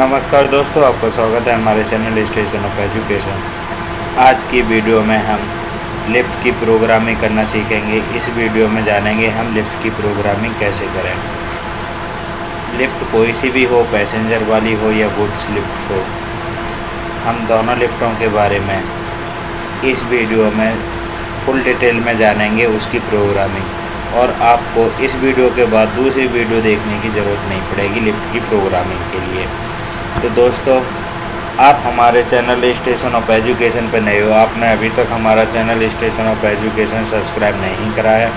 नमस्कार दोस्तों, आपका स्वागत है हमारे चैनल स्टेशन ऑफ एजुकेशन। आज की वीडियो में हम लिफ्ट की प्रोग्रामिंग करना सीखेंगे। इस वीडियो में जानेंगे हम लिफ्ट की प्रोग्रामिंग कैसे करें। लिफ्ट कोई सी भी हो, पैसेंजर वाली हो या गुड्स लिफ्ट हो, हम दोनों लिफ्टों के बारे में इस वीडियो में फुल डिटेल में जानेंगे उसकी प्रोग्रामिंग। और आपको इस वीडियो के बाद दूसरी वीडियो देखने की ज़रूरत नहीं पड़ेगी लिफ्ट की प्रोग्रामिंग के लिए। तो दोस्तों, आप हमारे चैनल स्टेशन ऑफ एजुकेशन पर नए हो, आपने अभी तक हमारा channel station of education subscribe नहीं करा है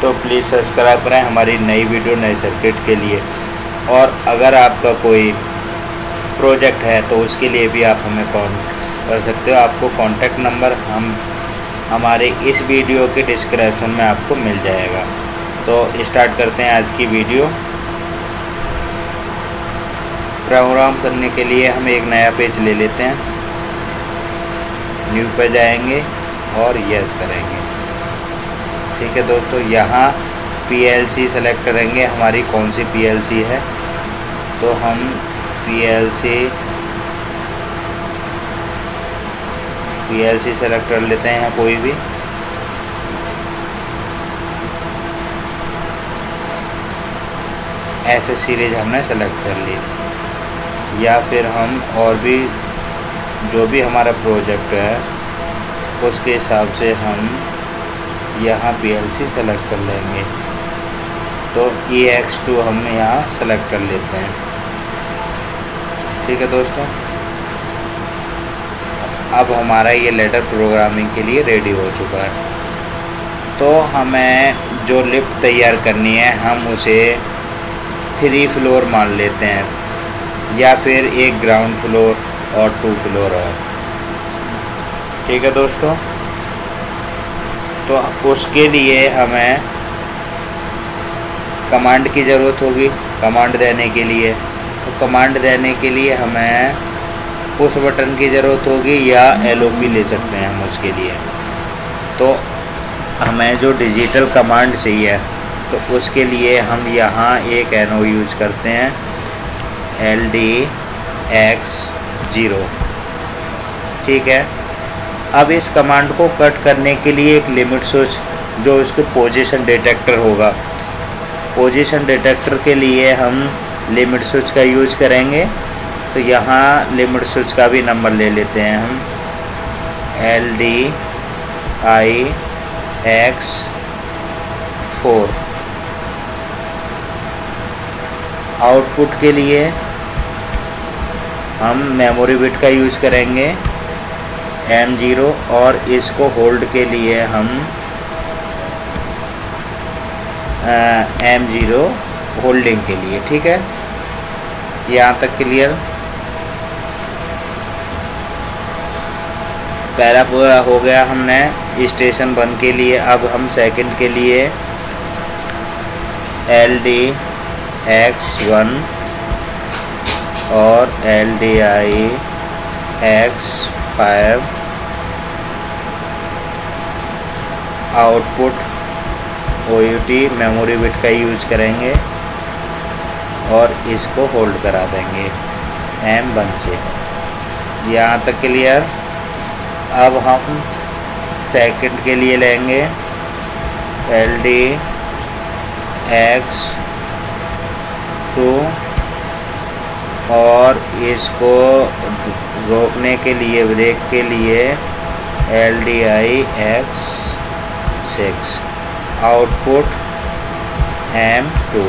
तो प्लीज़ सब्सक्राइब करें हमारी नई वीडियो नए सर्किट के लिए। और अगर आपका कोई प्रोजेक्ट है तो उसके लिए भी आप हमें कॉन्टैक्ट कर सकते हो। आपको कॉन्टैक्ट नंबर हमारे इस वीडियो के डिस्क्रिप्शन में आपको मिल जाएगा। तो स्टार्ट करते हैं आज की वीडियो। प्रोग्राम करने के लिए हम एक नया पेज ले लेते हैं, न्यू पे जाएंगे और यस करेंगे। ठीक है दोस्तों, यहाँ पीएलसी सेलेक्ट करेंगे, हमारी कौन सी पीएलसी है। तो हम पीएलसी सेलेक्ट कर लेते हैं, यहाँ कोई भी। ऐसे सीरीज हमने सेलेक्ट कर ली, या फिर हम और भी जो भी हमारा प्रोजेक्ट है उसके हिसाब से हम यहाँ पीएलसी सेलेक्ट कर लेंगे। तो EX2 हम यहाँ सेलेक्ट कर लेते हैं। ठीक है दोस्तों, अब हमारा ये लेटर प्रोग्रामिंग के लिए रेडी हो चुका है। तो हमें जो लिफ्ट तैयार करनी है हम उसे 3 फ्लोर मान लेते हैं, या फिर एक ग्राउंड फ्लोर और 2 फ्लोर है। ठीक है दोस्तों, तो उसके लिए हमें कमांड की ज़रूरत होगी। कमांड देने के लिए हमें पुश बटन की ज़रूरत होगी, या LOP ले सकते हैं हम उसके लिए। तो हमें जो डिजिटल कमांड चाहिए तो उसके लिए हम यहाँ एक NO यूज़ करते हैं, LDX0। ठीक है, अब इस कमांड को कट करने के लिए एक लिमिट स्विच जो इसके पोजीशन डिटेक्टर होगा, पोजीशन डिटेक्टर के लिए हम लिमिट स्विच का यूज करेंगे। तो यहाँ लिमिट स्विच का भी नंबर ले लेते हैं हम, LDIX4। आउटपुट के लिए हम मेमोरी बिट का यूज करेंगे M0, और इसको होल्ड के लिए हम M0 होल्डिंग के लिए। ठीक है, यहाँ तक क्लियर। पहला पूरा हो गया हमने स्टेशन 1 के लिए। अब हम सेकंड के लिए LDX1 और LDIX5 output OUT memory bit का यूज करेंगे और इसको होल्ड करा देंगे M1 से। यहाँ तक क्लियर। अब हम सेकंड के लिए लेंगे LDX2 और इसको रोकने के लिए, ब्रेक के लिए LDIX6, आउटपुट M2,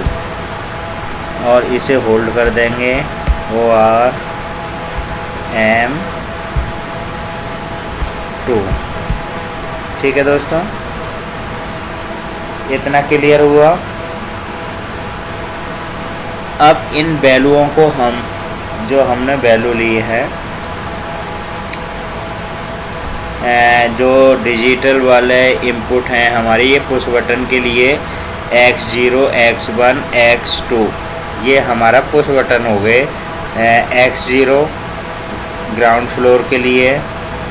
और इसे होल्ड कर देंगे OR M2। ठीक है दोस्तों, इतना क्लियर हुआ। अब इन वैल्यूओं को हम जो हमने वैल्यू ली है, जो डिजिटल वाले इनपुट हैं हमारे, ये पुश बटन के लिए X0, X1, X2 ये हमारा पुश बटन हो गए। X0 ग्राउंड फ्लोर के लिए,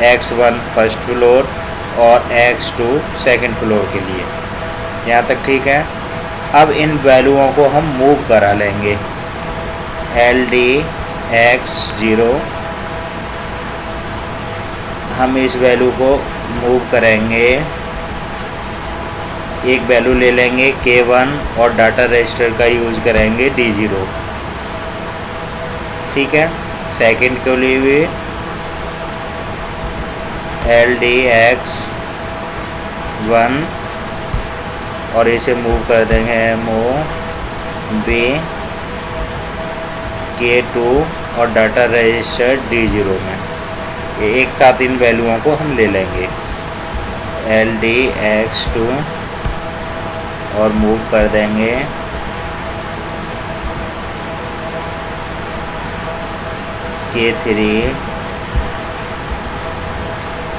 X1 फर्स्ट फ्लोर और X2 सेकंड फ्लोर के लिए। यहाँ तक ठीक है। अब इन वैल्यूओं को हम मूव करा लेंगे। LD x0 हम इस वैल्यू को मूव करेंगे, एक वैल्यू ले लेंगे K1 और डाटा रजिस्टर का यूज़ करेंगे D0। ठीक है, सेकंड के लिए भी LDX1 और इसे मूव कर देंगे MOV K2 और डाटा रजिस्टर D0 में। एक साथ इन वैल्यूओं को हम ले लेंगे LDX2 और मूव कर देंगे K3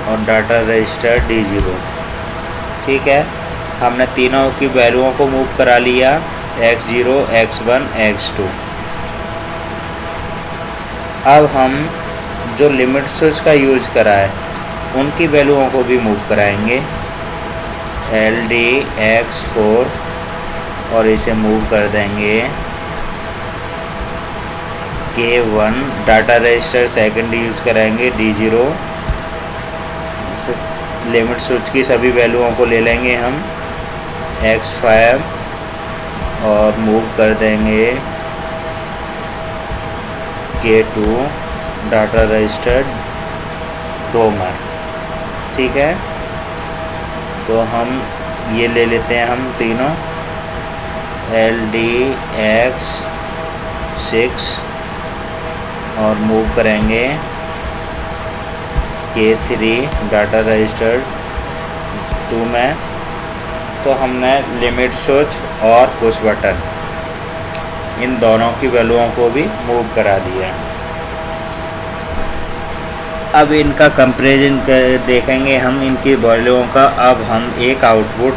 और डाटा रजिस्टर D0। ठीक है, हमने तीनों की वैल्यूओं को मूव करा लिया, X0, X1, X2। अब हम जो लिमिट स्विच का यूज करा है उनकी वैल्यूओं को भी मूव कराएंगे LDX4 और इसे मूव कर देंगे K1 data register second use कराएंगे D0। लिमिट स्विच की सभी वैल्यूओं को ले लेंगे हम X5 और मूव कर देंगे K2 डाटा रजिस्टर 2 में। ठीक है, तो हम ये ले लेते हैं हम तीनों LDX6 और मूव करेंगे K3 डाटा रजिस्टर 2 में। तो हमने लिमिट स्विच और पुश बटन इन दोनों की वैल्यूओं को भी मूव करा दिया। अब इनका कंपैरिजन देखेंगे हम इनकी वैल्यूओं का। अब हम एक आउटपुट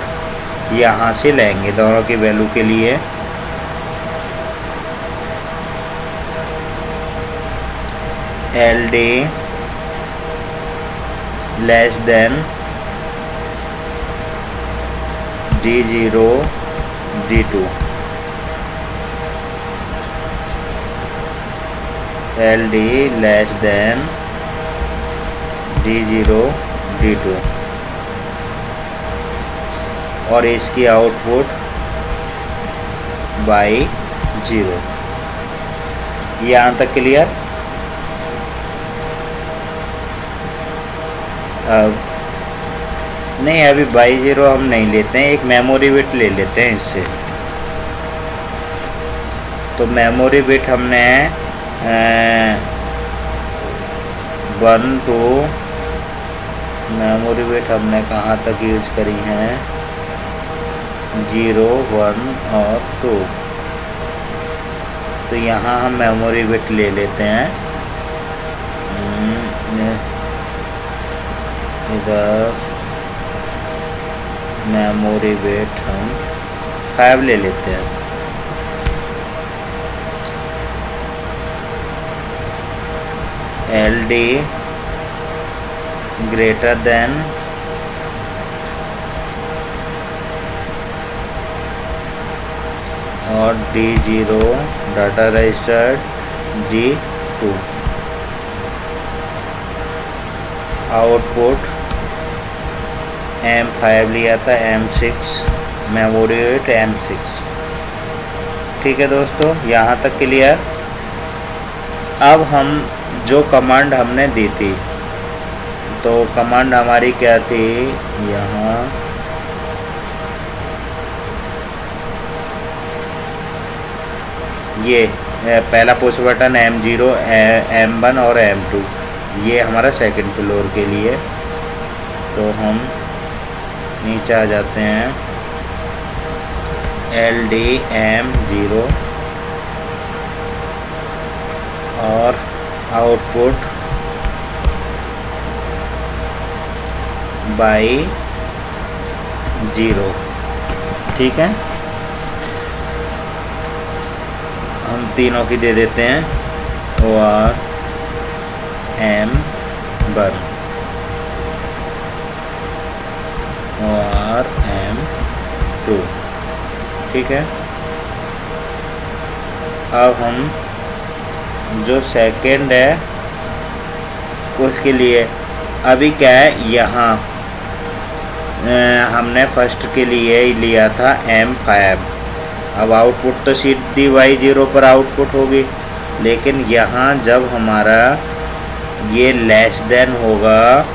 यहाँ से लेंगे दोनों की वैल्यू के लिए। LD less than D0 D2, LD less than D0 D2 और इसकी आउटपुट Y0। यहाँ तक क्लियर। अब नहीं, अभी Y0 हम नहीं लेते हैं, एक मेमोरी बिट ले लेते हैं इससे। तो मेमोरी बिट हमने 1 2 मेमोरी बिट हमने कहाँ तक यूज करी हैं 0 1 और 2। तो यहाँ हम मेमोरी बिट ले लेते हैं, इधर मेमोरी बिट हम 5 ले लेते हैं। LD ग्रेटर देन और D0 data register D2। Output M5 लिया था, M6 मेमोरी बिट M6। ठीक है दोस्तों, यहाँ तक क्लियर। अब हम जो कमांड हमने दी थी, तो कमांड हमारी क्या थी, यहाँ ये पहला पुश बटन M0 M1 और M2, ये हमारा सेकंड फ्लोर के लिए। तो हम नीचे आ जाते हैं, LD M0 और आउटपुट Y0। ठीक है, हम तीनों की दे देते हैं OR M1 OR M2। ठीक है, अब हम जो सेकंड है उसके लिए अभी क्या है, यहाँ हमने फर्स्ट के लिए लिया था M5। अब आउटपुट तो सीधी Y0 पर आउटपुट होगी, लेकिन यहाँ जब हमारा ये लेस देन होगा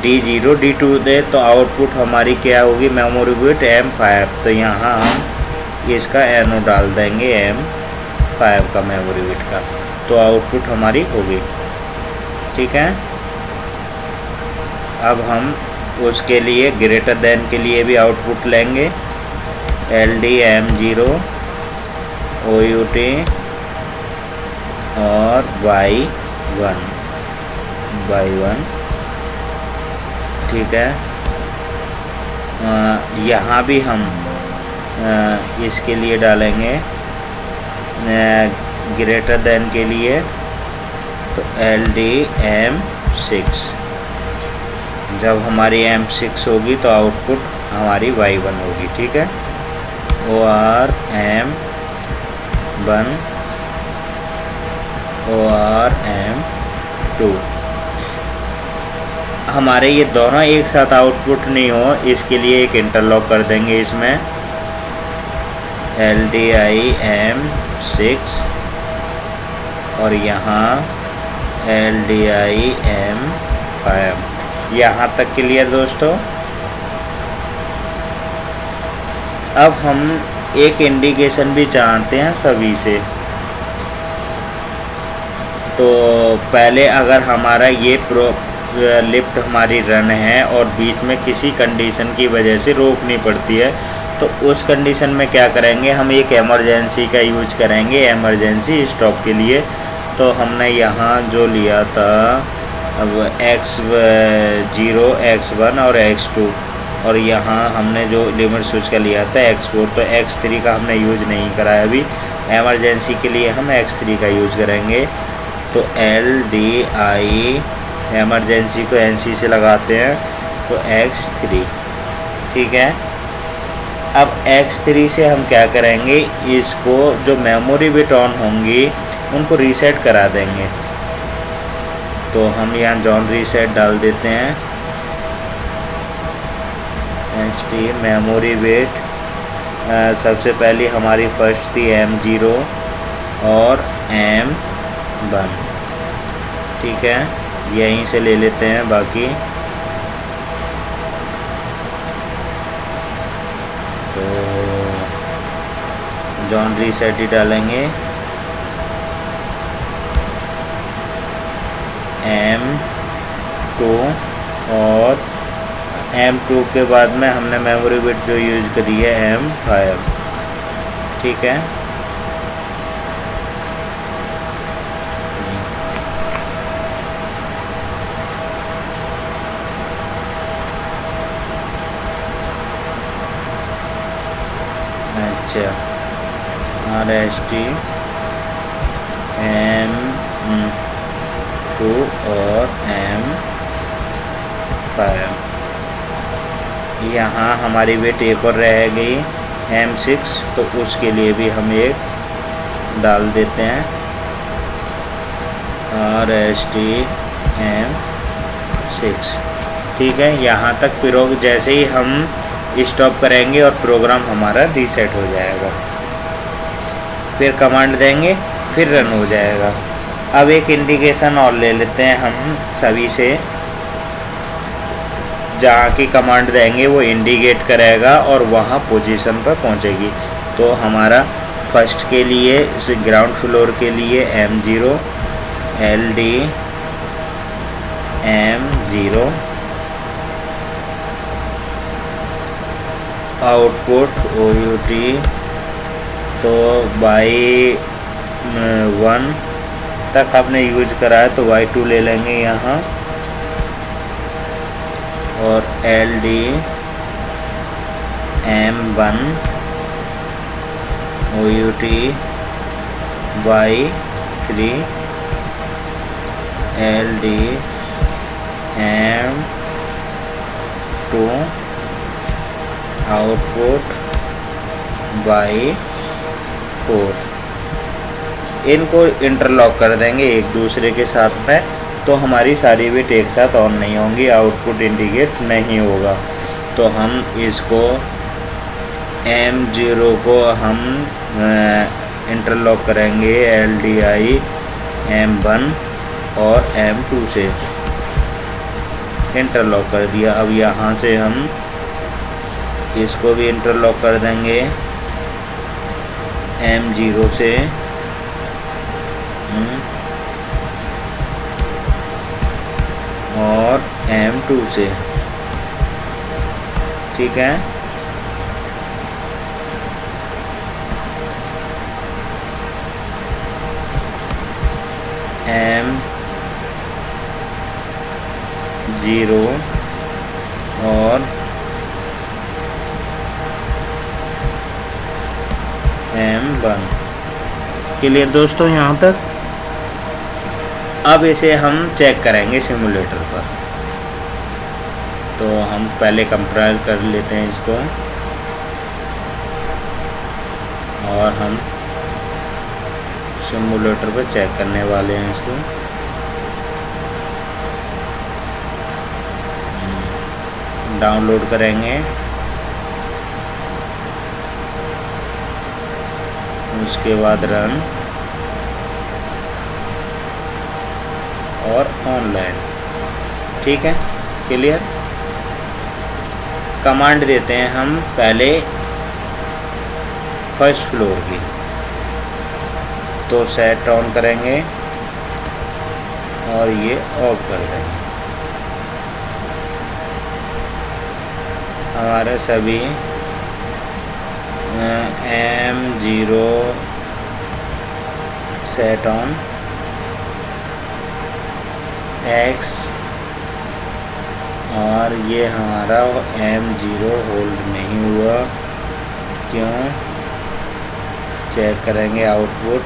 D0 D2 दे तो आउटपुट हमारी क्या होगी, मेमोरी बिट M5। तो यहाँ हम इसका NO डाल देंगे M5 का मेमोरी बिट का, तो आउटपुट हमारी होगी। ठीक है। अब हम उसके लिए ग्रेटर देन के लिए भी आउटपुट लेंगे, LD M0 OUT और Y1। ठीक है। यहाँ भी हम इसके लिए डालेंगे ग्रेटर देन के लिए, तो LD M6। जब हमारी M6 होगी तो आउटपुट हमारी Y1 होगी। ठीक है। OR M1 OR M2। हमारे ये दोनों एक साथ आउटपुट नहीं हो, इसके लिए एक इंटरलॉक कर देंगे इसमें, LDI M6 और यहाँ LDI M5। यहाँ तक क्लियर दोस्तों। अब हम एक इंडिकेशन भी चाहते हैं सभी से। तो पहले अगर हमारा ये लिफ्ट हमारी रन है और बीच में किसी कंडीशन की वजह से रोकनी पड़ती है, तो उस कंडीशन में क्या करेंगे, हम एक इमरजेंसी का यूज करेंगे, इमरजेंसी स्टॉप के लिए। तो हमने यहाँ जो लिया था अब X0 X1 और X2, और यहाँ हमने जो लिमिट स्विच का लिया था X4, तो X3 का हमने यूज नहीं करा है अभी। इमरजेंसी के लिए हम X3 का यूज करेंगे। तो LDI इमरजेंसी को NC से लगाते हैं, तो X3। ठीक है। अब X3 से हम क्या करेंगे, इसको जो मेमोरी बिट ऑन होंगी उनको रीसेट करा देंगे। तो हम यहाँ जॉन रीसेट डाल देते हैं, ST मेमोरी बिट सबसे पहले हमारी फर्स्ट थी M0 और M1। ठीक है। यहीं से ले लेते हैं बाकी। तो जॉन रीसेट ही डालेंगे, M2 और M2 के बाद में हमने मेमोरी बिट जो यूज करी है M5। ठीक है। अच्छा, RST M2 और M5। यहाँ हमारी बिट एक और रह गई M6, तो उसके लिए भी हम एक डाल देते हैं, RST M6। ठीक है। यहाँ तक प्रोग्राम जैसे ही हम स्टॉप करेंगे और प्रोग्राम हमारा रीसेट हो जाएगा, फिर कमांड देंगे, फिर रन हो जाएगा। अब एक इंडिकेशन और ले लेते हैं हम सभी से, जहाँ की कमांड देंगे वो इंडिकेट करेगा और वहाँ पोजीशन पर पहुँचेगी। तो हमारा फर्स्ट के लिए ग्राउंड फ्लोर के लिए M0 LD M0 output OUT, तो Y1 तक आपने यूज करा है, तो Y2 ले लेंगे यहाँ, और LD M1 OUT Y3 LD M2 output Y4। इनको इंटरलॉक कर देंगे एक दूसरे के साथ में, तो हमारी सारी बिट एक साथ ऑन नहीं होंगी, आउटपुट इंडिकेट नहीं होगा। तो हम इसको M0 को हम इंटरलॉक करेंगे LDI M1 और M2 से, इंटरलॉक कर दिया। अब यहाँ से हम इसको भी इंटरलॉक कर देंगे M0 से और M2 से, ठीक है। M0 और M1। क्लियर दोस्तों यहाँ तक। अब इसे हम चेक करेंगे सिमुलेटर पर। तो हम पहले कंपाइल कर लेते हैं इसको और हम सिमुलेटर पर चेक करने वाले हैं इसको। डाउनलोड करेंगे, उसके बाद रन और ऑनलाइन, ठीक है। क्लियर। कमांड देते हैं हम पहले फर्स्ट फ्लोर की, तो सेट ऑन करेंगे और ये ऑफ कर देंगे। हमारे सभी M0 सेट ऑन X और ये हमारा M0 होल्ड नहीं हुआ, क्यों? चेक करेंगे आउटपुट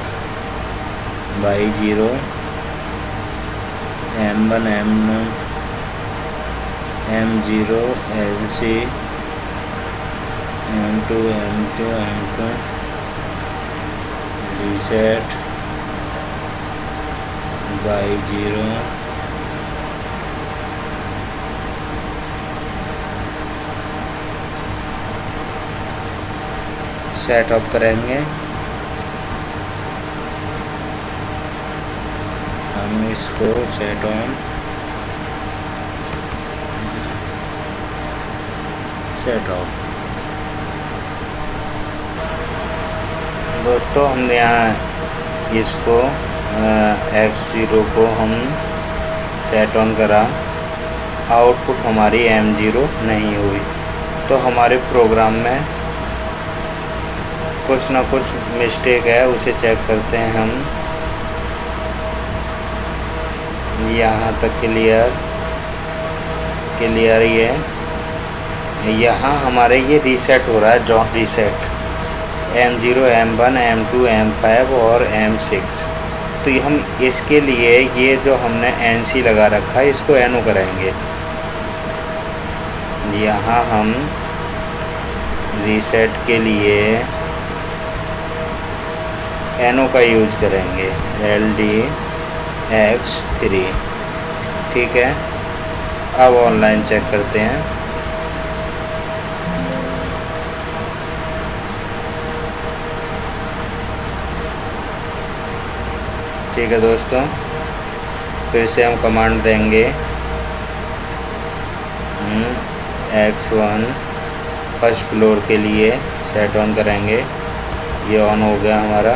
Y0 M1 M0 ऐसे M2 reset Y0 set up करेंगे। हम इसको सेट ऑन सेट ऑफ। दोस्तों हमने यहाँ इसको X0 को हम सेट ऑन करा, आउटपुट हमारी M0 नहीं हुई। तो हमारे प्रोग्राम में कुछ ना कुछ मिस्टेक है, उसे चेक करते हैं हम। यहाँ तक क्लियर ये यहाँ हमारे ये रीसेट हो रहा है, John reset M0 M1 M2 M5 और M6। तो ये हम इसके लिए ये जो हमने NC लगा रखा है इसको NO करेंगे। यहाँ हम रीसेट के लिए NO का यूज करेंगे LDX3, ठीक है। अब ऑनलाइन चेक करते हैं। ठीक है दोस्तों, फिर से हम कमांड देंगे X1 फर्स्ट फ्लोर के लिए सेट ऑन करेंगे। ये ऑन हो गया हमारा,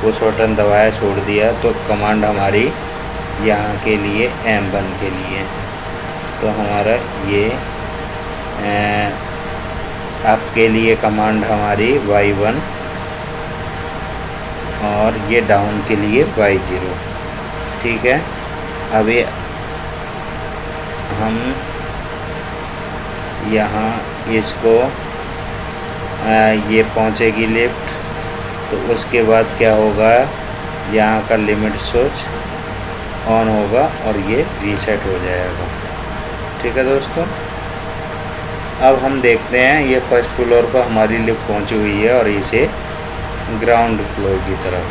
पुश बटन दबाया छोड़ दिया, तो कमांड हमारी यहाँ के लिए M1 के लिए, तो हमारा ये अप के लिए कमांड हमारी Y1 और ये डाउन के लिए Y0, ठीक है। अभी हम यहाँ इसको ये पहुँचेगी लिफ्ट, तो उसके बाद क्या होगा, यहाँ का लिमिट स्विच ऑन होगा और ये रीसेट हो जाएगा, ठीक है दोस्तों। अब हम देखते हैं, ये फर्स्ट फ्लोर पर हमारी लिफ्ट पहुँची हुई है और इसे ग्राउंड फ्लोर की तरफ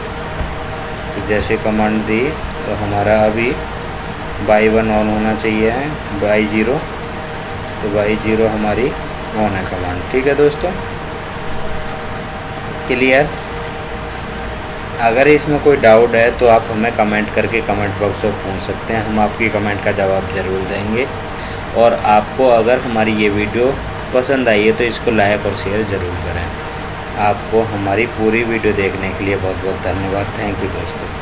तो जैसे कमांड दी तो हमारा अभी y1 ऑन होना चाहिए है, y0, तो y0 हमारी ऑन है कमांड। ठीक है दोस्तों, क्लियर। अगर इसमें कोई डाउट है तो आप हमें कमेंट करके कमेंट बॉक्स में पूछ सकते हैं, हम आपकी कमेंट का जवाब ज़रूर देंगे। और आपको अगर हमारी ये वीडियो पसंद आई है तो इसको लाइक और शेयर ज़रूर करें। आपको हमारी पूरी वीडियो देखने के लिए बहुत बहुत धन्यवाद। थैंक यू दोस्तों।